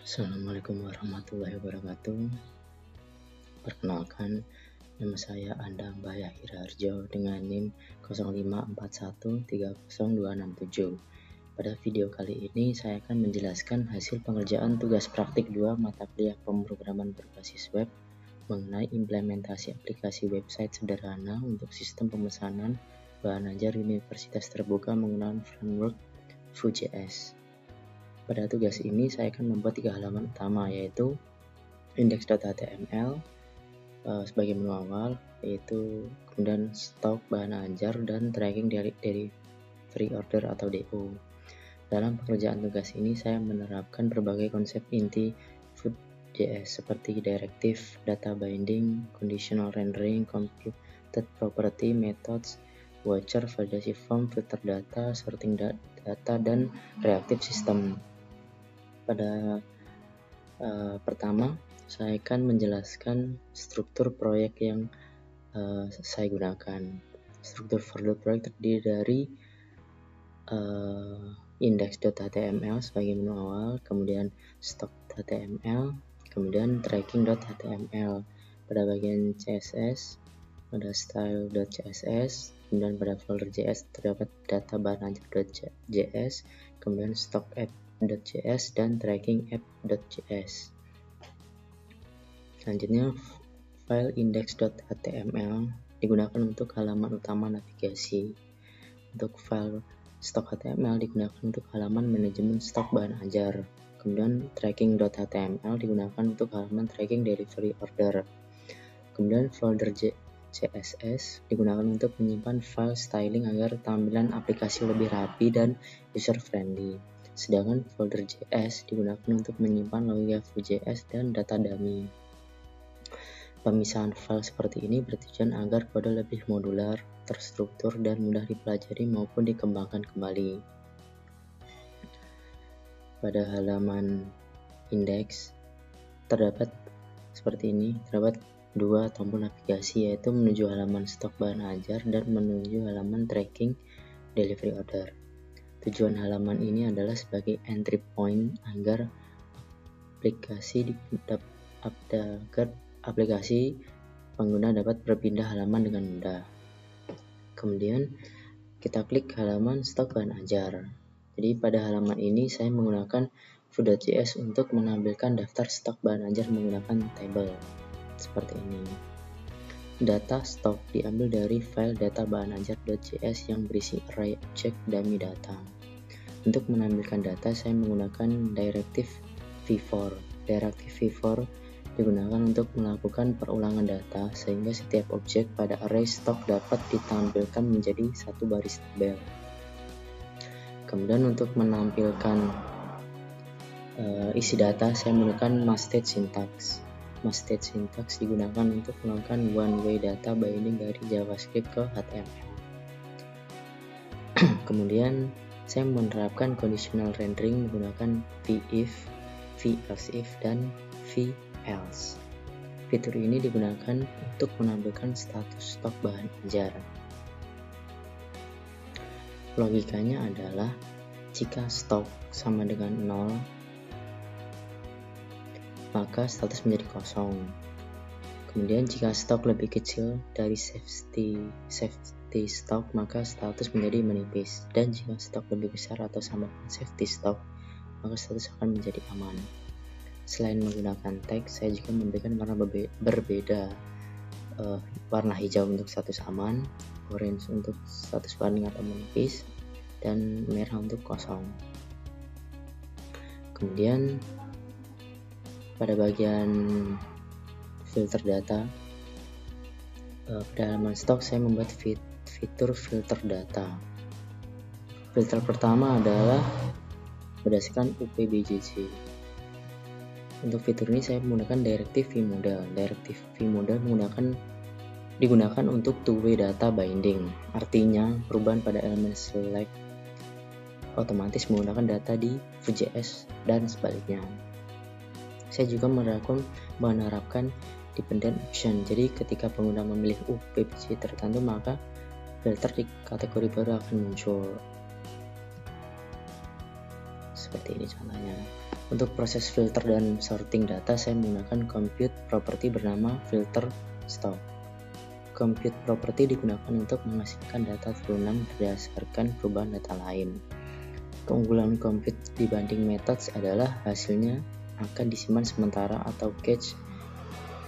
Assalamualaikum warahmatullahi wabarakatuh. Perkenalkan, nama saya Andam Bahyahir Harjo dengan NIM 0541300267. Pada video kali ini saya akan menjelaskan hasil pengerjaan tugas praktik 2 mata kuliah pemrograman berbasis web mengenai implementasi aplikasi website sederhana untuk sistem pemesanan bahan ajar Universitas Terbuka menggunakan framework Vue.js. Pada tugas ini saya akan membuat 3 halaman utama, yaitu index.html sebagai menu awal, yaitu kemudian stok bahan ajar dan tracking dari free order atau DO. Dalam pekerjaan tugas ini saya menerapkan berbagai konsep inti Vue.js seperti directive, data binding, conditional rendering, computed property, methods, voucher, validasi form, filter data, sorting data, dan reactive system. Pada pertama, saya akan menjelaskan struktur proyek yang saya gunakan. Struktur for project terdiri dari index.html sebagai menu awal, kemudian stock.html, kemudian tracking.html. Pada bagian CSS, pada style.css, kemudian pada folder JS terdapat data bahan ajar.js, kemudian stock app.js dan tracking app.js. Selanjutnya, file index.html digunakan untuk halaman utama navigasi. Untuk file stock.html digunakan untuk halaman manajemen stok bahan ajar. Kemudian tracking.html digunakan untuk halaman tracking delivery order. Kemudian folder CSS digunakan untuk menyimpan file styling agar tampilan aplikasi lebih rapi dan user friendly. Sedangkan folder JS digunakan untuk menyimpan logika Vue.js dan data dummy. Pemisahan file seperti ini bertujuan agar kode lebih modular, terstruktur, dan mudah dipelajari maupun dikembangkan kembali. Pada halaman index terdapat seperti ini, terdapat 2 tombol navigasi, yaitu menuju halaman stok bahan ajar dan menuju halaman tracking delivery order. Tujuan halaman ini adalah sebagai entry point agar aplikasi pengguna dapat berpindah halaman dengan mudah. Kemudian kita klik halaman stok bahan ajar. Jadi pada halaman ini saya menggunakan Vue.js untuk menampilkan daftar stok bahan ajar menggunakan table seperti ini. Data stok diambil dari file data bahan ajar.js yang berisi array objek dummy data. Untuk menampilkan data, saya menggunakan directive v-for. Directive v-for digunakan untuk melakukan perulangan data sehingga setiap objek pada array stok dapat ditampilkan menjadi satu baris tabel. Kemudian untuk menampilkan isi data, saya menggunakan masthead syntax. Masthead syntax digunakan untuk melakukan one-way data binding dari JavaScript ke HTML. Kemudian saya menerapkan conditional rendering menggunakan v-if, v-else-if, dan v-else. Fitur ini digunakan untuk menampilkan status stok bahan ajar. Logikanya adalah jika stok sama dengan 0, maka status menjadi kosong. Kemudian jika stok lebih kecil dari safety stock, maka status menjadi menipis. Dan jika stok lebih besar atau sama dengan safety stock, maka status akan menjadi aman. Selain menggunakan tag, saya juga memberikan warna berbeda. Warna hijau untuk status aman, orange untuk status warning atau menipis, dan merah untuk kosong. Kemudian pada bagian filter data, pada halaman stok saya membuat fitur filter data. Filter pertama adalah berdasarkan UPBJJ. Untuk fitur ini saya menggunakan directive vmodal. Directive vmodal digunakan untuk two-way data binding. Artinya perubahan pada elemen select otomatis menggunakan data di Vue.js dan sebaliknya. Saya juga menerapkan dependent option. Jadi ketika pengguna memilih UPBJJ tertentu, maka filter di kategori baru akan muncul. Seperti ini contohnya. Untuk proses filter dan sorting data, saya menggunakan compute property bernama filter stock. Compute property digunakan untuk menghasilkan data turunan berdasarkan perubahan data lain. Keunggulan compute dibanding methods adalah hasilnya akan disimpan sementara atau cache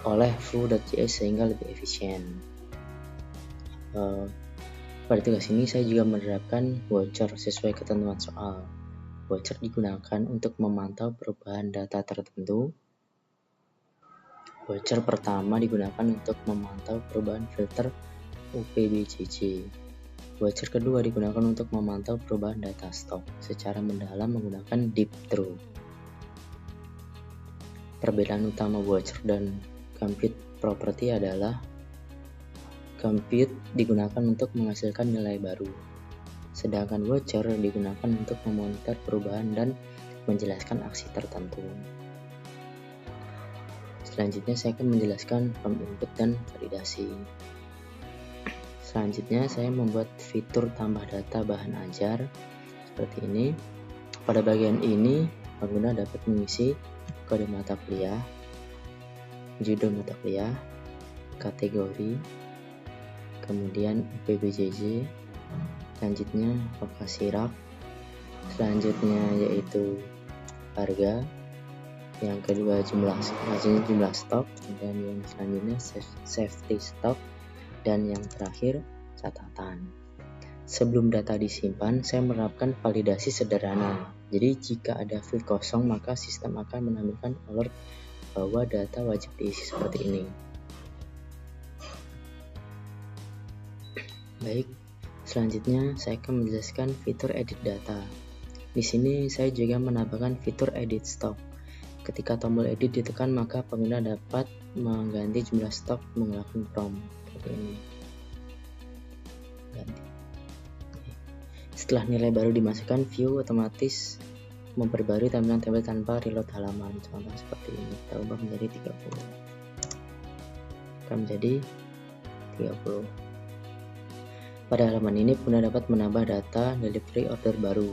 oleh foo.js sehingga lebih efisien. Pada tugas ini saya juga menerapkan voucher sesuai ketentuan soal. Voucher digunakan untuk memantau perubahan data tertentu. Voucher pertama digunakan untuk memantau perubahan filter UPBJJ. Voucher kedua digunakan untuk memantau perubahan data stok secara mendalam menggunakan deep through. Perbedaan utama voucher dan compute property adalah compute digunakan untuk menghasilkan nilai baru, sedangkan voucher digunakan untuk memonitor perubahan dan menjelaskan aksi tertentu. Selanjutnya saya akan menjelaskan form input dan validasi. Selanjutnya saya membuat fitur tambah data bahan ajar seperti ini. Pada bagian ini pengguna dapat mengisi kode mata kuliah, judul mata kuliah, kategori, kemudian UPBJJ, selanjutnya lokasi rak, selanjutnya yaitu harga, yang kedua jumlah stok, dan yang selanjutnya safety stock, dan yang terakhir catatan. Sebelum data disimpan, saya menerapkan validasi sederhana. Jadi jika ada field kosong, maka sistem akan menampilkan alert bahwa data wajib diisi seperti ini. Baik, selanjutnya saya akan menjelaskan fitur edit data. Di sini saya juga menambahkan fitur edit stock. Ketika tombol edit ditekan, maka pengguna dapat mengganti jumlah stok menggunakan prompt seperti ini. Ganti. Setelah nilai baru dimasukkan, view otomatis memperbarui tampilan tabel tanpa reload halaman. Contoh seperti ini, kita ubah menjadi 30. Akan menjadi 30. Pada halaman ini, pengguna dapat menambah data delivery order baru.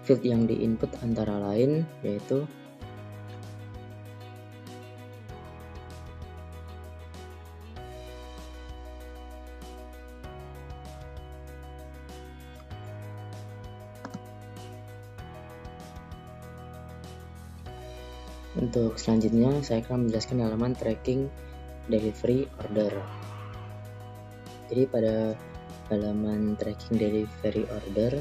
Field yang di-input antara lain yaitu Untuk selanjutnya saya akan menjelaskan halaman tracking delivery order. Jadi pada halaman tracking delivery order,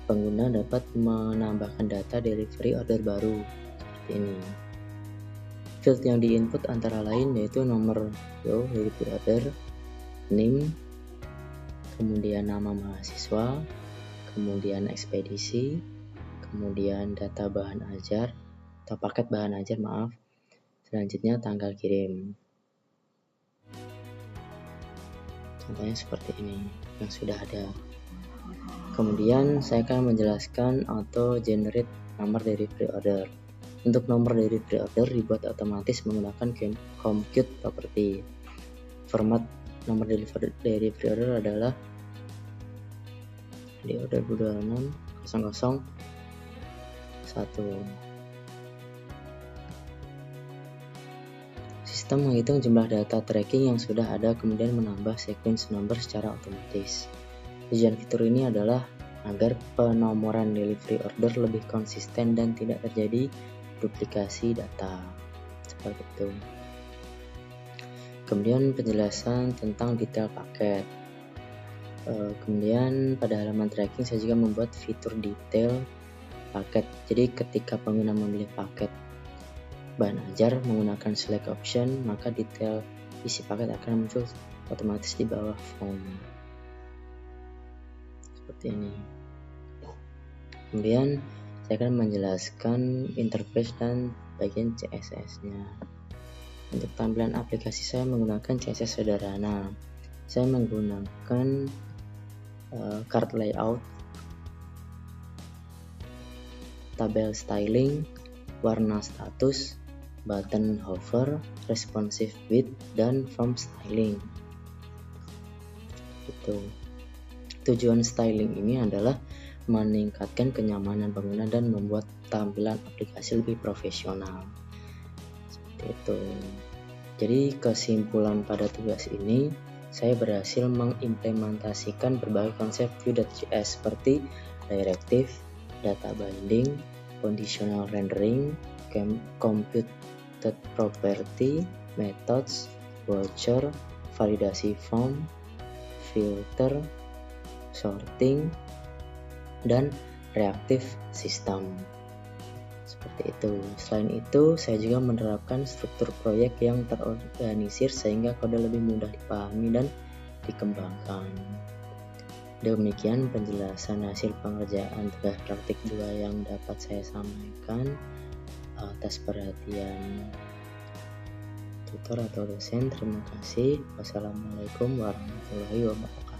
pengguna dapat menambahkan data delivery order baru seperti ini. Field yang diinput antara lain yaitu nomor delivery order, name, kemudian nama mahasiswa, kemudian ekspedisi, kemudian data bahan ajar atau paket bahan ajar, selanjutnya tanggal kirim. Contohnya seperti ini yang sudah ada. Kemudian saya akan menjelaskan auto generate nomor delivery order. Untuk nomor delivery order dibuat otomatis menggunakan compute property. Format nomor delivery order adalah di order 226 001. Sistem menghitung jumlah data tracking yang sudah ada kemudian menambah sequence number secara otomatis. Tujuan fitur ini adalah agar penomoran delivery order lebih konsisten dan tidak terjadi duplikasi data. Seperti itu. Kemudian penjelasan tentang detail paket. Kemudian pada halaman tracking saya juga membuat fitur detail paket. Jadi ketika pengguna memilih paket bahan ajar menggunakan select option, maka detail isi paket akan muncul otomatis di bawah form seperti ini. Kemudian saya akan menjelaskan interface dan bagian CSS-nya. Untuk tampilan aplikasi saya menggunakan CSS sederhana. Saya menggunakan card layout, tabel styling, warna status, button hover, responsive width, dan form styling. Tujuan styling ini adalah meningkatkan kenyamanan pengguna dan membuat tampilan aplikasi lebih profesional. Seperti itu. Jadi kesimpulan pada tugas ini, saya berhasil mengimplementasikan berbagai konsep Vue.js seperti directive, data binding, conditional rendering, computed property, methods, voucher, validasi form, filter, sorting, dan reactive system. Seperti itu. Selain itu, saya juga menerapkan struktur proyek yang terorganisir sehingga kode lebih mudah dipahami dan dikembangkan. Demikian penjelasan hasil pengerjaan tugas praktik 2 yang dapat saya sampaikan. Atas perhatian tutor atau dosen, terima kasih. Wassalamualaikum warahmatullahi wabarakatuh.